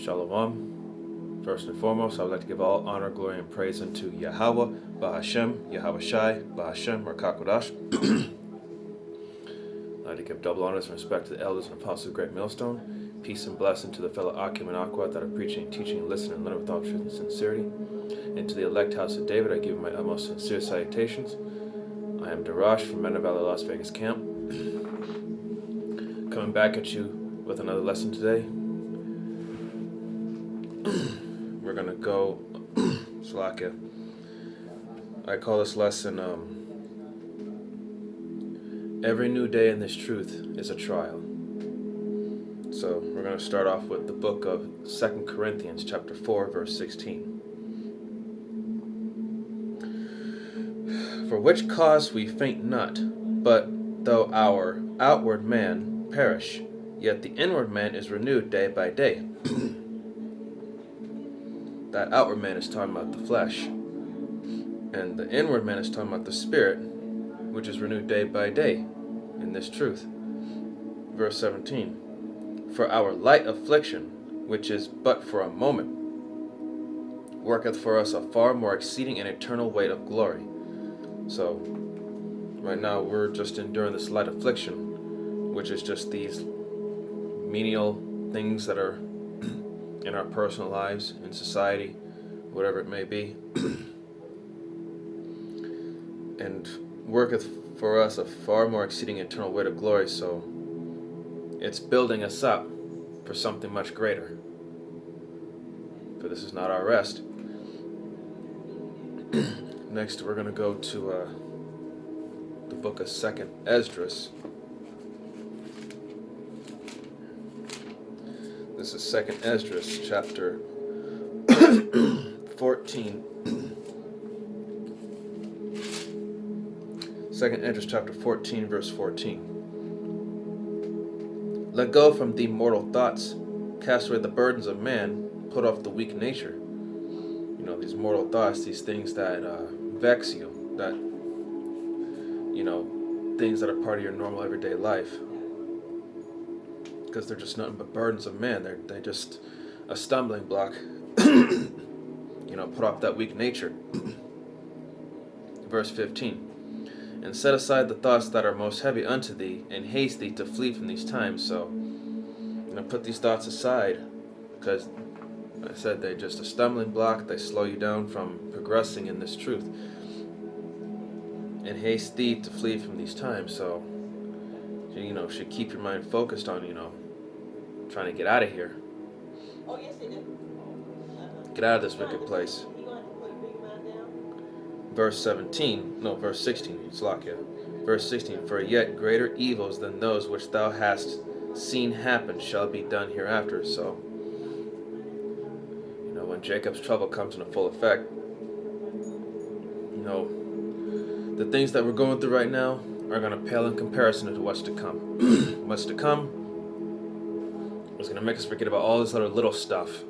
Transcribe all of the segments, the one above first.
Shalom. First and foremost, I would like to give all honor, glory, and praise unto Yahweh, Bahashem, Yahweh Shai, Bahashem, Rakakodash. I'd like to give double honors and respect to the elders and apostles of Great Millstone. Peace and blessing to the fellow Akim and Aqua that are preaching, teaching, and listening, and learning with all truth and sincerity. And to the elect house of David, I give my utmost sincere salutations. I am Darash from Men of Valley Las Vegas Camp. Coming back at you with another lesson today. We're going to go, Slakia. I call this lesson, Every New Day in This Truth is a Trial. So we're going to start off with the book of 2 Corinthians chapter 4, verse 16. For which cause we faint not, but though our outward man perish, yet the inward man is renewed day by day. That outward man is talking about the flesh, and the inward man is talking about the spirit, which is renewed day by day in this truth. Verse 17. For our light affliction, which is but for a moment, worketh for us a far more exceeding and eternal weight of glory. So, right now we're just enduring this light affliction, which is just these menial things that are in our personal lives, in society, whatever it may be, and worketh for us a far more exceeding eternal weight of glory. So it's building us up for something much greater. For this is not our rest. Next, we're going to go to the book of 2 Esdras. This is 2 Esdras, chapter 14. 2 Esdras, chapter 14, verse 14. Let go from thee mortal thoughts, cast away the burdens of man, put off the weak nature. You know, these mortal thoughts, these things that vex you, that, you know, things that are part of your normal everyday life. Because they're just nothing but burdens of man. They're just a stumbling block. You know, put off that weak nature. Verse 15. And set aside the thoughts that are most heavy unto thee, and haste thee to flee from these times. So, you know, put these thoughts aside, because I said they're just a stumbling block. They slow you down from progressing in this truth. And haste thee to flee from these times. So, you know, should keep your mind focused on, you know, trying to get out of here. Oh, yes, they do. Get out of this wicked place. Verse 16, Slakia. Verse 16, for yet greater evils than those which thou hast seen happen shall be done hereafter. So, you know, when Jacob's trouble comes into full effect, you know, the things that we're going through right now are going to pale in comparison to what's to come. What's to come is going to make us forget about all this other little stuff.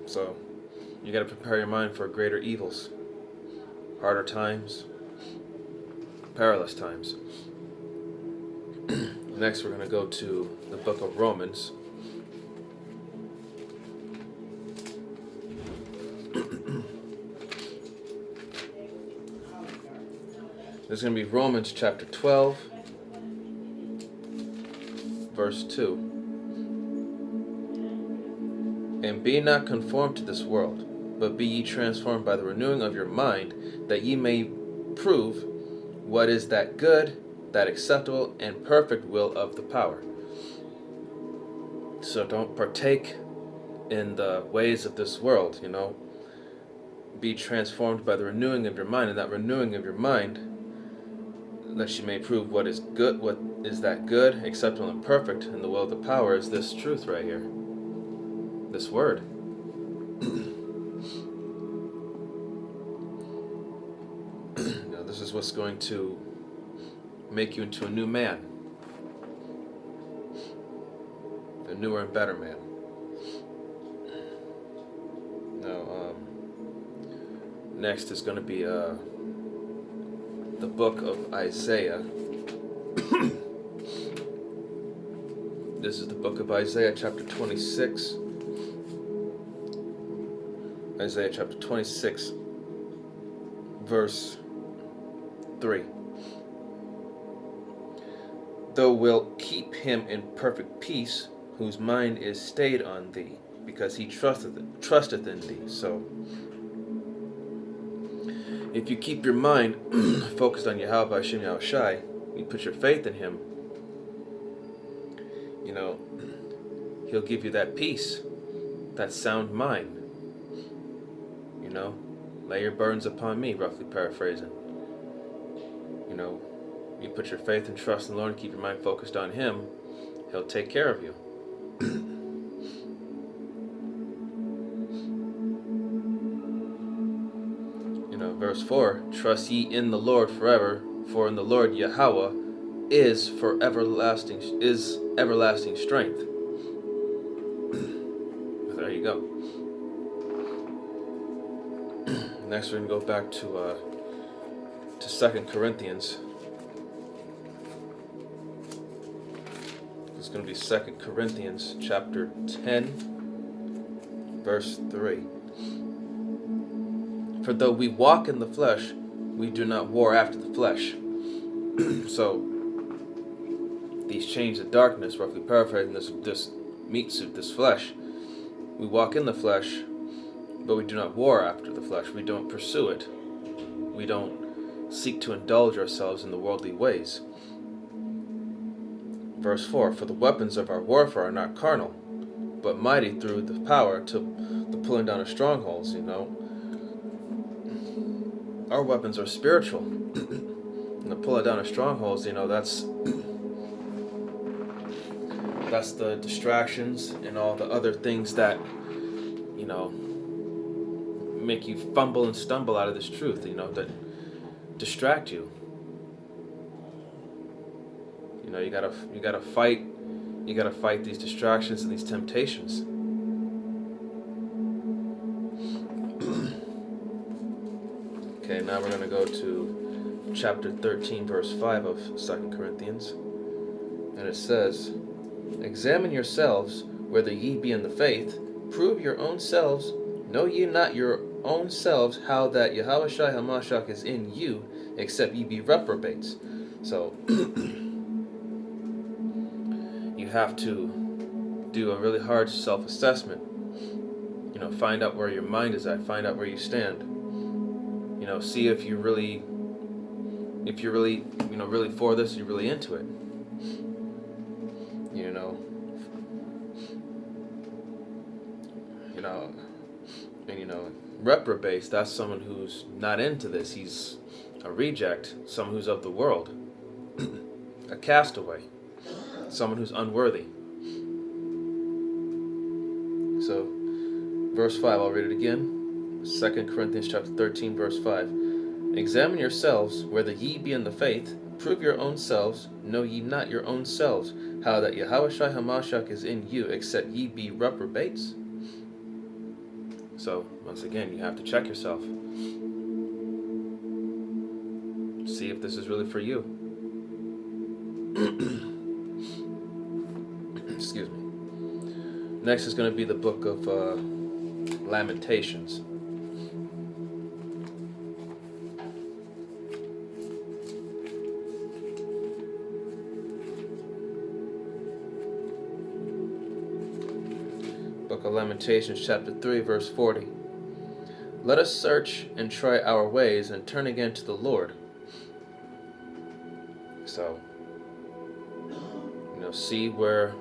So, you got to prepare your mind for greater evils, harder times, perilous times. Next, we're going to go to the book of Romans. There's going to be Romans chapter 12, verse 2. And be not conformed to this world, but be ye transformed by the renewing of your mind, that ye may prove what is that good, that acceptable, and perfect will of the power. So don't partake in the ways of this world, you know. Be transformed by the renewing of your mind, and that renewing of your mind, that you may prove what is good, what is that good, acceptable, and perfect, and the will of the power is this truth right here. This word. Now, this is what's going to make you into a new man. A newer and better man. Now, next is going to be the book of Isaiah. This is the book of Isaiah chapter 26. Isaiah chapter 26, verse 3. Thou wilt keep him in perfect peace, whose mind is stayed on thee, because he trusteth in thee. So, if you keep your mind focused on Yahweh Hashem Yahushai, you put your faith in him, he'll give you that peace, that sound mind. Lay your burdens upon me, roughly paraphrasing. You put your faith and trust in the Lord and keep your mind focused on him, he'll take care of you. Verse 4, trust ye in the Lord forever, for in the Lord Yahweh is everlasting strength. There you go. Next we're going to go back to 2 Corinthians. It's going to be 2 Corinthians chapter 10, verse 3. For though we walk in the flesh, we do not war after the flesh. So, these chains of darkness, roughly paraphrasing, this meat suit, this flesh, we walk in the flesh, but we do not war after the flesh. We don't pursue it. We don't seek to indulge ourselves in the worldly ways. Verse 4, for the weapons of our warfare are not carnal, but mighty through the power to the pulling down of strongholds, Our weapons are spiritual. And the pulling down of strongholds, that's the distractions and all the other things that, make you fumble and stumble out of this truth, that distract you. You gotta fight these distractions and these temptations. Okay, now we're going to go to chapter 13, verse 5 of 2 Corinthians. And it says, examine yourselves whether ye be in the faith, prove your own selves, know ye not your own selves how that Yahweh Shai HaMashiach is in you, except ye be reprobates. So, you have to do a really hard self-assessment. Find out where your mind is at, find out where you stand. See if you're really, really for this, you're really into it. Reprobates, that's someone who's not into this. He's a reject, someone who's of the world, a castaway, someone who's unworthy. So, verse 5, I'll read it again. 2 Corinthians chapter 13, verse 5. Examine yourselves whether ye be in the faith, prove your own selves, know ye not your own selves, how that Yahweh Shai HaMashiach is in you, except ye be reprobates. So, once again, you have to check yourself. See if this is really for you. Excuse me. Next is going to be the book of Lamentations. Book of Lamentations, chapter 3, verse 40. Let us search and try our ways and turn again to the Lord. So, see where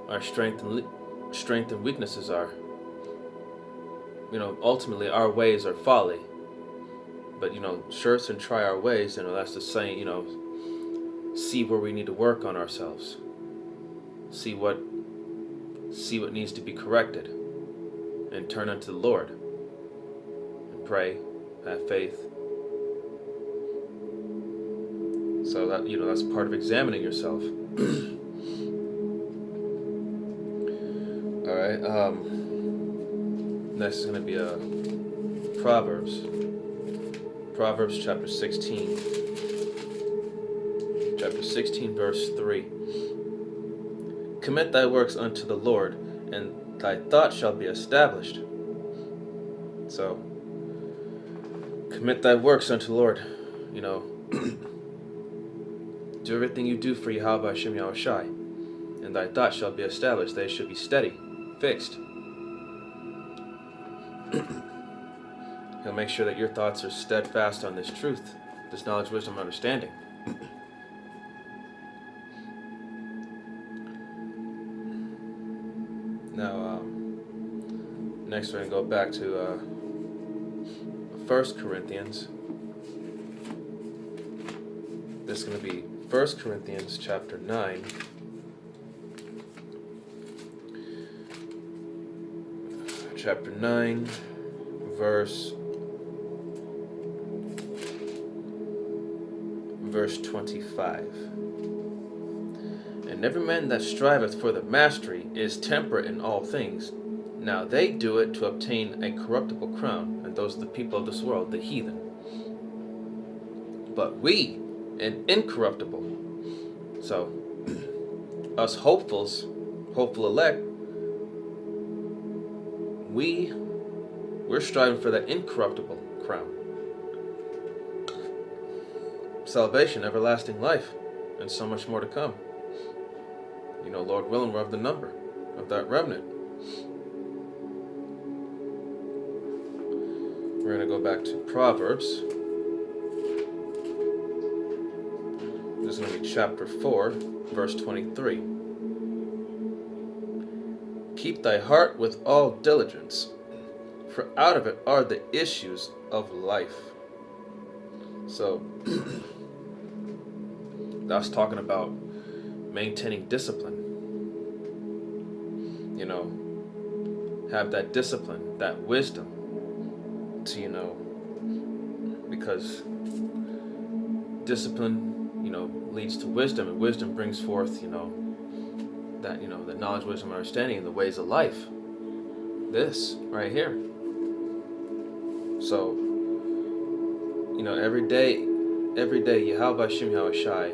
our strength and weaknesses are. Ultimately our ways are folly. But, search and try our ways, that's the saying, see where we need to work on ourselves. See what needs to be corrected, and turn unto the Lord, and pray, have faith. So that that's part of examining yourself. All right. Next is going to be Proverbs. Proverbs chapter 16. Chapter 16, verse 3. Commit thy works unto the Lord, and thy thought shall be established. So, commit thy works unto the Lord. You know, do everything you do for Yahweh Hashem Yahushai, and thy thought shall be established. They should be steady, fixed. He'll make sure that your thoughts are steadfast on this truth, this knowledge, wisdom, and understanding. Now, next we're going to go back to 1 Corinthians. This is going to be 1 Corinthians chapter 9. Chapter 9, verse 25. And every man that striveth for the mastery is temperate in all things. Now they do it to obtain a corruptible crown, and those are the people of this world, the heathen. But we, an incorruptible. So, us hopefuls, hopeful elect, we're striving for that incorruptible crown. Salvation, everlasting life, and so much more to come. You know, Lord willing, we're of the number of that remnant. We're going to go back to Proverbs. This is going to be chapter 4, verse 23. Keep thy heart with all diligence, for out of it are the issues of life. So, that's talking about maintaining discipline. You know, have that discipline, that wisdom to, you know, because discipline, you know, leads to wisdom, and wisdom brings forth, you know, that, you know, the knowledge, wisdom, and understanding in the ways of life. This right here. So, you know, every day, Yahweh Hashem Yahushai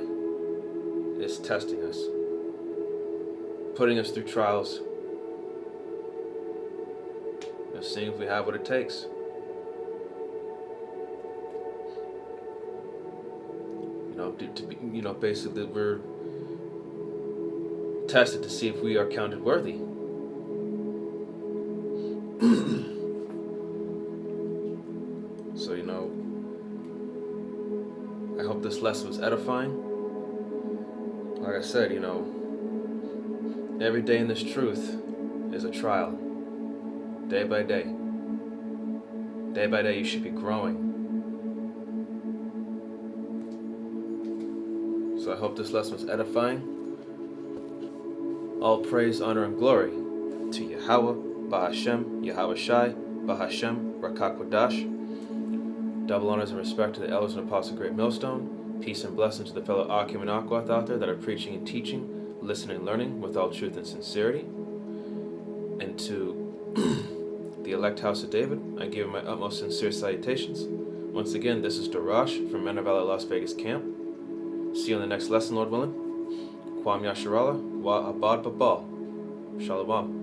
is testing us, putting us through trials, you know, seeing if we have what it takes. You know, to be, you know, basically we're tested to see if we are counted worthy. So, you know, I hope this lesson was edifying. Like I said, you know, every day in this truth is a trial. Day by day. Day by day you should be growing. So I hope this lesson was edifying. All praise, honor, and glory to Yahweh, Bahashem, Yahushai, Bahashem, Rakakwadash. Double honors and respect to the elders and apostles of Great Millstone. Peace and blessings to the fellow Akim and Akwath out there that are preaching and teaching, listening and learning with all truth and sincerity. And to the elect house of David, I give my utmost sincere salutations. Once again, this is Darash from Manor Valley, Las Vegas camp. See you on the next lesson, Lord willing. Kwam Yasharallah, Wa Abad Babal. Shalom.